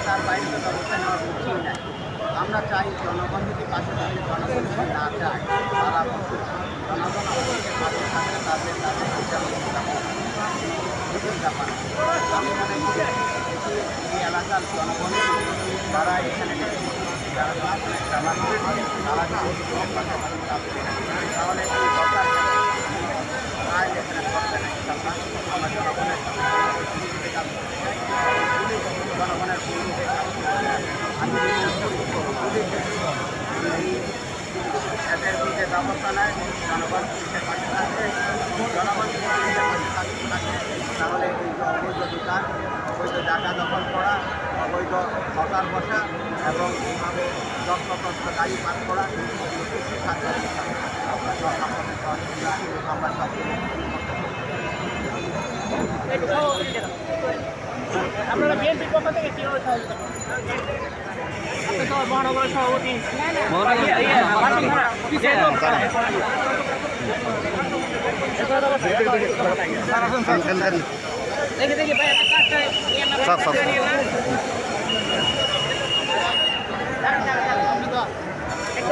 তার বাইরে ব্যবস্থা নেওয়ার কিছুই নাই। আমরা চাই জনগণ যদি পাশে থাকে, জনগণ যদি না চায় তারা জনগণ আমাদের পাশে থাকলে তাদের ব্যাপার। আমি মনে করি এই এলাকার জনগণের যারা এখানে তারা তাহলে এই সরকার এখানে করবে না। আমরা জনগণের জনগণের আমি এদের বিরুদ্ধে ব্যবস্থা নেয়, জনগণ পুলিশের পাশে থাকবে, জনগণ পুলিশের পাশে থাকে তাহলে এই যে অবৈধ দোকান, অবৈধ জায়গা দখল করা, অবৈধ হকার বসা এবং যত্রতন্ত্র গাড়ি পাস করা কিছুই থাকবে আমরা সব আপনারা বিএনপির পক্ষ থেকে কীভাবে সহযোগিতা মহানগরের সভাপতি দেখে দেখি ভাই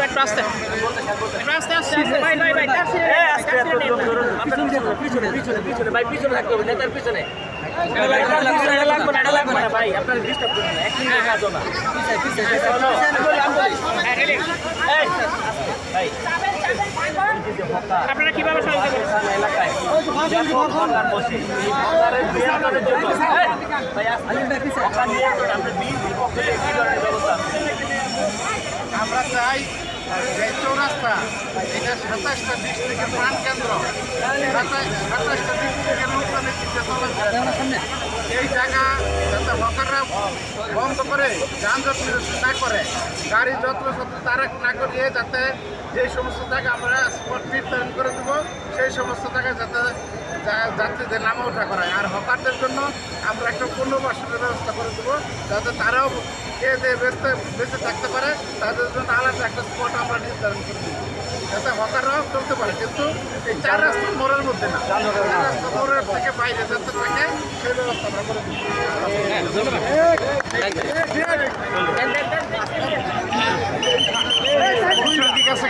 একটু আসতে ভাই ভাই ভাই পিছনে ভাই পিছনে থাকতে হবে নেতার পিছনে ভাই আপনার ডিস্টার্ব করবেন না, এক মিনিট কাজ না আপনারা কিভাবে এলাকায় আমরা চাই যে চৌরাস্তা এটা 27টা ডিস্ট্রিক্টের প্রাণ কেন্দ্র, 27টা ডিস্ট্রিক্টের লোকতান্ত্রিক এই জায়গা যাতে হকাররা বন্ধ করে যানজট না করে, গাড়ি যত্র তারেক না করিয়ে যাতে যে সমস্ত জায়গা আমরা স্পট নির্ধারণ করে দেবো সেই সমস্ত জায়গায় যাতে যাত্রীদের নামা ওঠা করায়। আর হকারদের জন্য আমরা একটা পুনর্বাসনের ব্যবস্থা করে দেবো যাতে তারাও খেয়ে দিয়ে বেঁচে থাকতে পারে, তাদের জন্য আলাদা একটা স্পট আমরা নির্ধারণ করে দেবো যাতে হকাররাও চলতে পারে, কিন্তু এই 4 রাস্তার মোড়ের মধ্যে না, 4 রাস্তার মোড়ের থেকে বাইরে যাতে থাকে সেই ব্যবস্থা আমরা করে দেবো। ঠিক আছে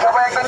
সবাই একটা